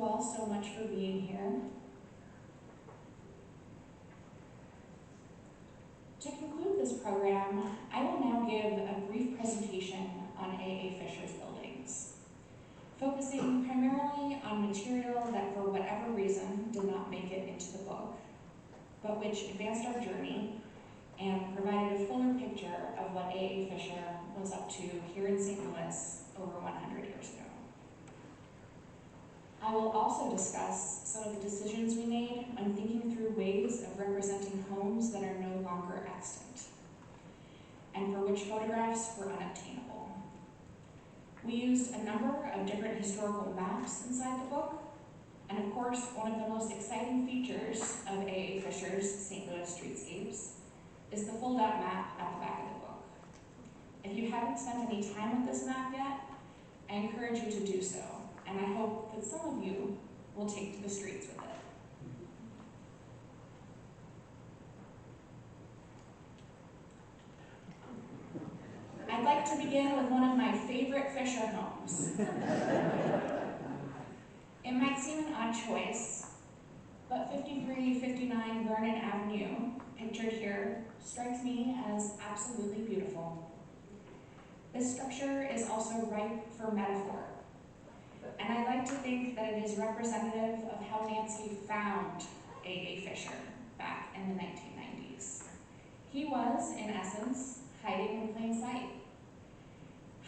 you all so much for being here. To conclude this program, I will now give a brief presentation on A.A. Fischer's buildings, focusing primarily on material that for whatever reason did not make it into the book, but which advanced our journey and provided a fuller picture of what A.A. Fischer was up to here in St. Louis over 100 years ago. I will also discuss some of the decisions we made when thinking through ways of representing homes that are no longer extant, and for which photographs were unobtainable. We used a number of different historical maps inside the book, and of course, one of the most exciting features of A.A. Fischer's St. Louis Streetscapes is the fold-out map at the back of the book. If you haven't spent any time with this map yet, I encourage you to do so, and I hope that some of you will take to the streets with it. I'd like to begin with one of my favorite Fischer homes. It might seem an odd choice, but 5359 Vernon Avenue, pictured here, strikes me as absolutely beautiful. This structure is also ripe for metaphor, and I like to think that it is representative of how Nancy found A.A. Fischer back in the 1990s. He was, in essence, hiding in plain sight.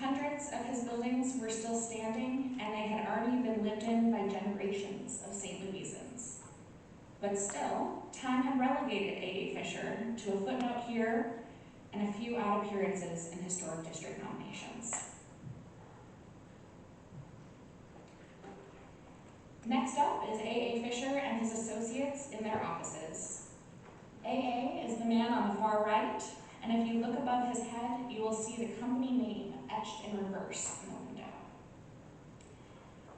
Hundreds of his buildings were still standing, and they had already been lived in by generations of St. Louisans. But still, time had relegated A.A. Fischer to a footnote here and a few odd appearances in historic district nominations. Next up is A.A. Fischer and his associates in their offices. A.A. is the man on the far right, and if you look above his head, you will see the company name etched in reverse in the window.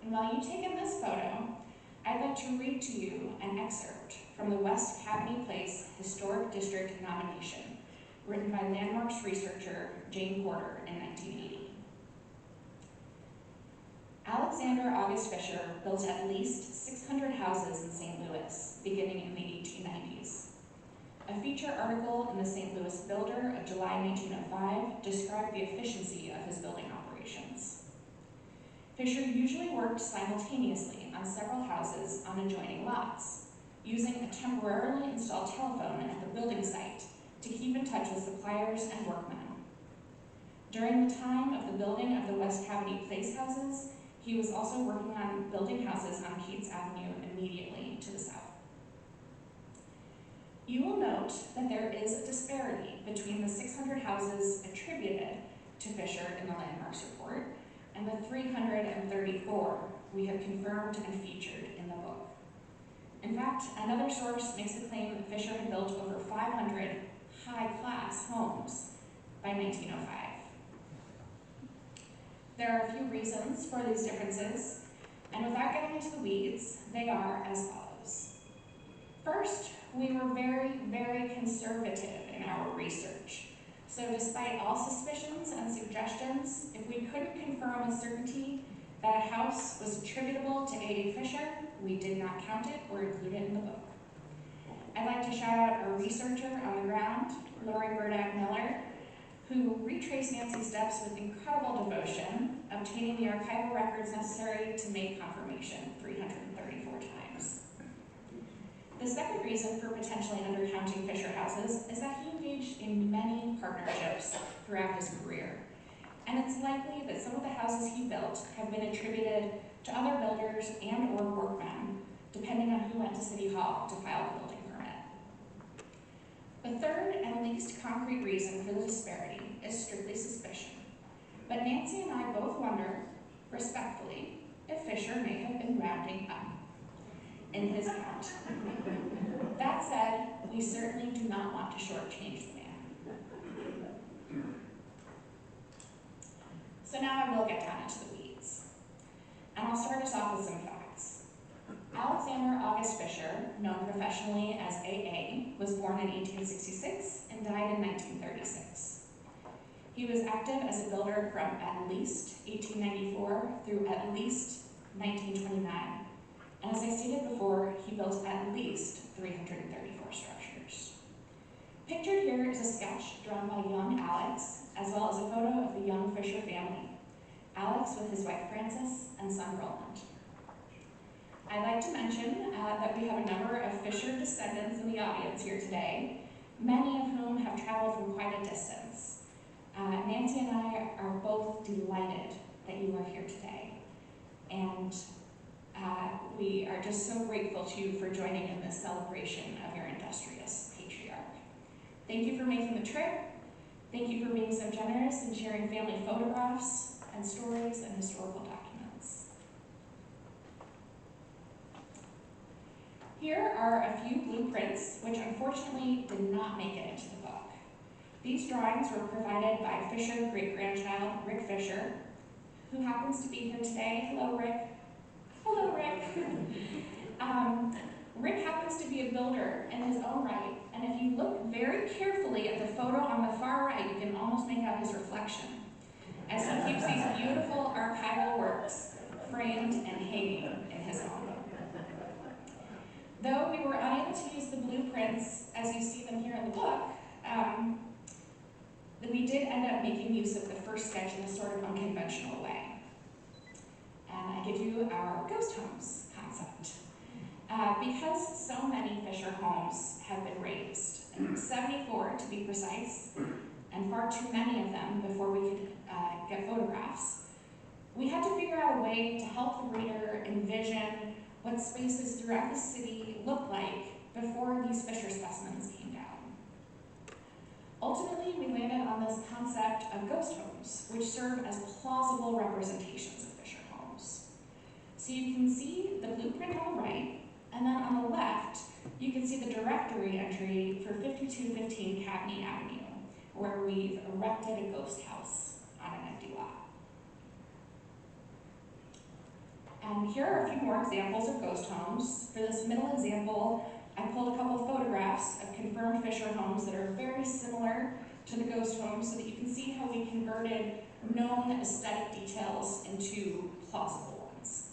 And while you take in this photo, I'd like to read to you an excerpt from the West Cavity Place Historic District nomination, written by landmarks researcher Jane Porter in 1980. Alexander August Fischer built at least 600 houses in St. Louis, beginning in the 1890s. A feature article in the St. Louis Builder of July 1905 described the efficiency of his building operations. Fischer usually worked simultaneously on several houses on adjoining lots, using a temporarily installed telephone at the building site to keep in touch with suppliers and workmen. During the time of the building of the West Cavity Place houses, he was also working on building houses on Keats Avenue immediately to the south. You will note that there is a disparity between the 600 houses attributed to Fischer in the Landmarks Report and the 334 we have confirmed and featured in the book. In fact, another source makes the claim that Fischer had built over 500 high-class homes by 1905. There are a few reasons for these differences, and without getting into the weeds, they are as follows. First, we were very, very conservative in our research. So despite all suspicions and suggestions, if we couldn't confirm with certainty that a house was attributable to A.A. Fischer, we did not count it or include it in the book. I'd like to shout out our researcher on the ground, Lori Burdack Miller, who retraced Nancy's steps with incredible devotion, obtaining the archival records necessary to make confirmation 334 times. The second reason for potentially undercounting Fischer houses is that he engaged in many partnerships throughout his career, and it's likely that some of the houses he built have been attributed to other builders and or workmen, depending on who went to City Hall to file the building permit. The third and least concrete reason for the disparity is strictly suspicion, but Nancy and I both wonder, respectfully, if Fischer may have been rounding up in his count. That said, we certainly do not want to shortchange the man. So now I will get down into the weeds, and I'll start us off with some facts. Alexander August Fischer, known professionally as A.A., was born in 1866 and died in 1936. He was active as a builder from at least 1894 through at least 1929, And as I stated before, he built at least 334 structures. Pictured here is a sketch drawn by young Alex, as well as a photo of the young Fischer family. Alex with his wife Frances and son Roland. I'd like to mention that we have a number of Fischer descendants in the audience here today, many of whom have traveled from quite a distance. Nancy and I are both delighted that you are here today, and we are just so grateful to you for joining in this celebration of your industrious patriarch. Thank you for making the trip. Thank you for being so generous in sharing family photographs and stories and historical documents. Here are a few blueprints which unfortunately did not make it into the book. These drawings were provided by Fischer great-grandchild Rick Fischer, who happens to be here today. Hello, Rick. Hello, Rick. Rick happens to be a builder in his own right, and if you look very carefully at the photo on the far right, you can almost make out his reflection, as he keeps these beautiful archival works framed and hanging in his home. Though we were unable to use the blueprints as you see them here in the book, we did end up making use of the first sketch in a sort of unconventional way. And I give you our ghost homes concept. Because so many Fischer homes have been razed, 74 to be precise, and far too many of them before we could get photographs, we had to figure out a way to help the reader envision what spaces throughout the city looked like before these Fischer specimens came down. Ultimately, we landed on this concept of ghost homes, which serve as plausible representations of Fischer homes. So you can see the blueprint on the right, and then on the left, you can see the directory entry for 5215 Cagney Avenue, where we've erected a ghost house on an empty lot. And here are a few more examples of ghost homes. For this middle example, I pulled a couple of photographs of confirmed Fischer homes that are very similar to the ghost homes so that you can see how we converted known aesthetic details into plausible ones.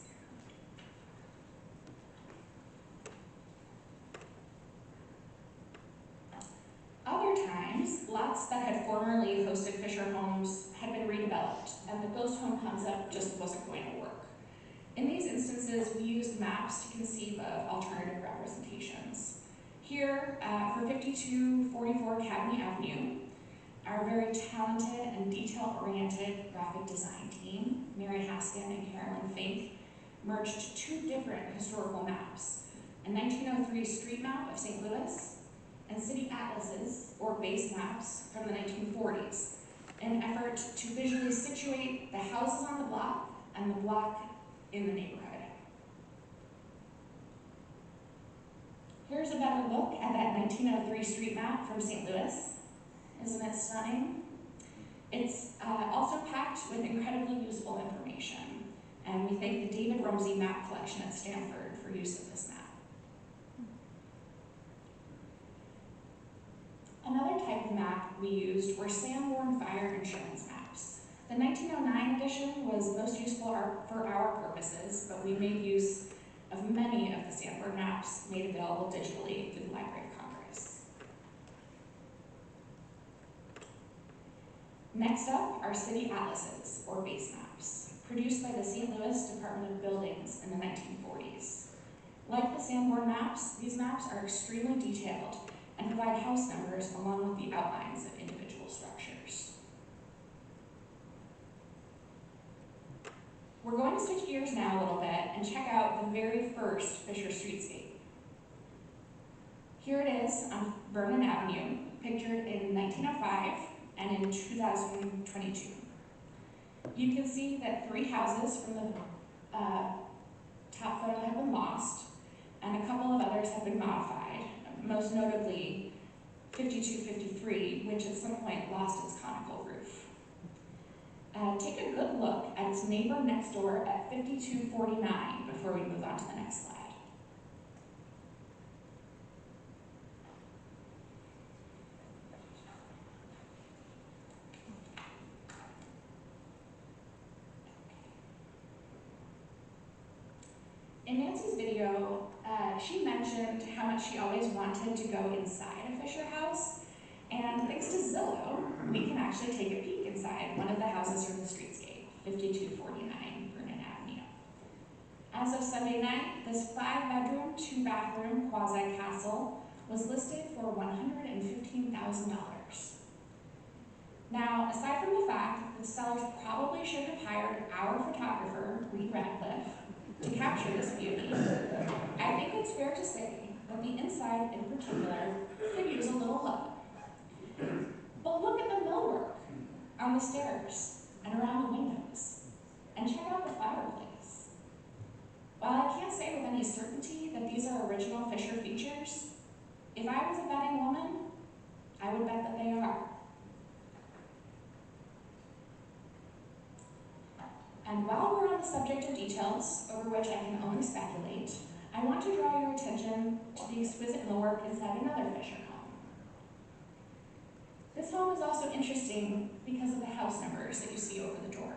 Other times, lots that had formerly hosted Fischer homes had been redeveloped, and the ghost home concept just wasn't going to work. In these instances, we used maps to conceive of alternative representations. Here, for 5244 Cagney Avenue, our very talented and detail-oriented graphic design team, Mary Haskin and Carolyn Fink, merged two different historical maps, a 1903 street map of St. Louis and city atlases, or base maps, from the 1940s, in an effort to visually situate the houses on the block and the block in the neighborhood. Here's a better look at that 1903 street map from St. Louis. Isn't it stunning? It's also packed with incredibly useful information, and we thank the David Rumsey Map Collection at Stanford for use of this map. Another type of map we used were Sanborn fire insurance maps. The 1909 edition was most useful for our purposes, but we made use of many of the Sanborn maps made available digitally through the Library of Congress. Next up are city atlases, or base maps, produced by the St. Louis Department of Buildings in the 1940s. Like the Sanborn maps, these maps are extremely detailed and provide house numbers along with the outlines of individual structures. We're going to switch gears now a little bit and check out the very first Fischer streetscape. Here it is on Vernon Avenue, pictured in 1905 and in 2022. You can see that 3 houses from the top photo have been lost, and a couple of others have been modified, most notably 5253, which at some point lost its conical roof. Take a good look at its neighbor next door at 5249 before we move on to the next slide. In Nancy's video, she mentioned how much she always wanted to go inside a Fischer house, and thanks to Zillow, we can actually take a peek inside one of the houses from the streetscape, 5249 Vernon Avenue. As of Sunday night, this 5-bedroom, 2-bathroom quasi-castle was listed for $115,000. Now, aside from the fact that sellers probably should have hired our photographer, Reed Radcliffe, to capture this beauty, I think it's fair to say that the inside in particular could use a little love. But look at the millwork on the stairs and around the windows, and check out the fireplace. While I can't say with any certainty that these are original Fischer features, if I was a betting woman, I would bet that they are. And while we're on the subject of details, over which I can only speculate, I want to draw your attention to the exquisite millwork inside another Fischer home. This home is also interesting because of the house numbers that you see over the door.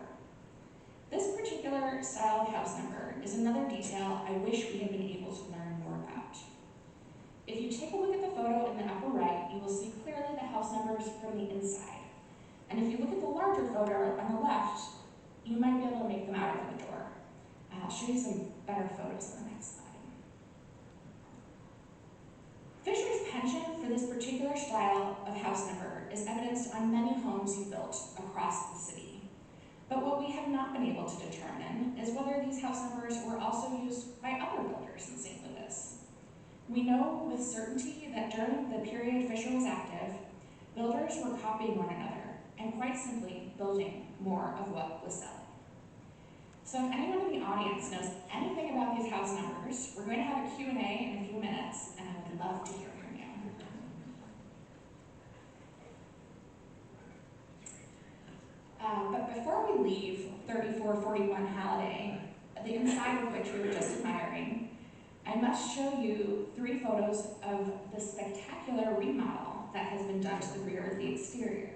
This particular style of house number is another detail I wish we had been able to learn more about. If you take a look at the photo in the upper right, you will see clearly the house numbers from the inside. And if you look at the larger photo on the left, you might be able to make them out over the door. I'll show you some better photos on the next slide. Fischer's penchant for this particular style of house number is evidenced on many homes he built across the city. But what we have not been able to determine is whether these house numbers were also used by other builders in St. Louis. We know with certainty that during the period Fischer was active, builders were copying one another and quite simply building more of what was selling. So if anyone in the audience knows anything about these house numbers, we're going to have a Q&A in a few minutes, and I would love to hear from you. But before we leave 3441 Halliday, the inside of which we were just admiring, I must show you 3 photos of the spectacular remodel that has been done to the rear of the exterior.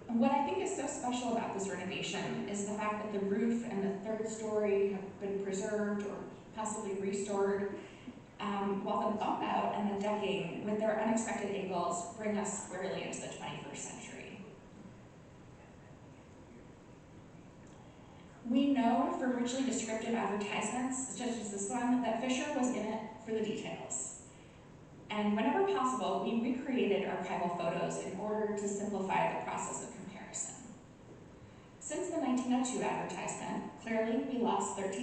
And what I think is so special about this renovation is the fact that the roof and the 3rd story have been preserved or possibly restored, while the bump out and the decking, with their unexpected angles, bring us squarely into the 21st century. We know from richly descriptive advertisements, such as this one, that Fischer was in it for the details. And whenever possible, we recreated archival photos in order to simplify the process of comparison. Since the 1902 advertisement, clearly we lost 13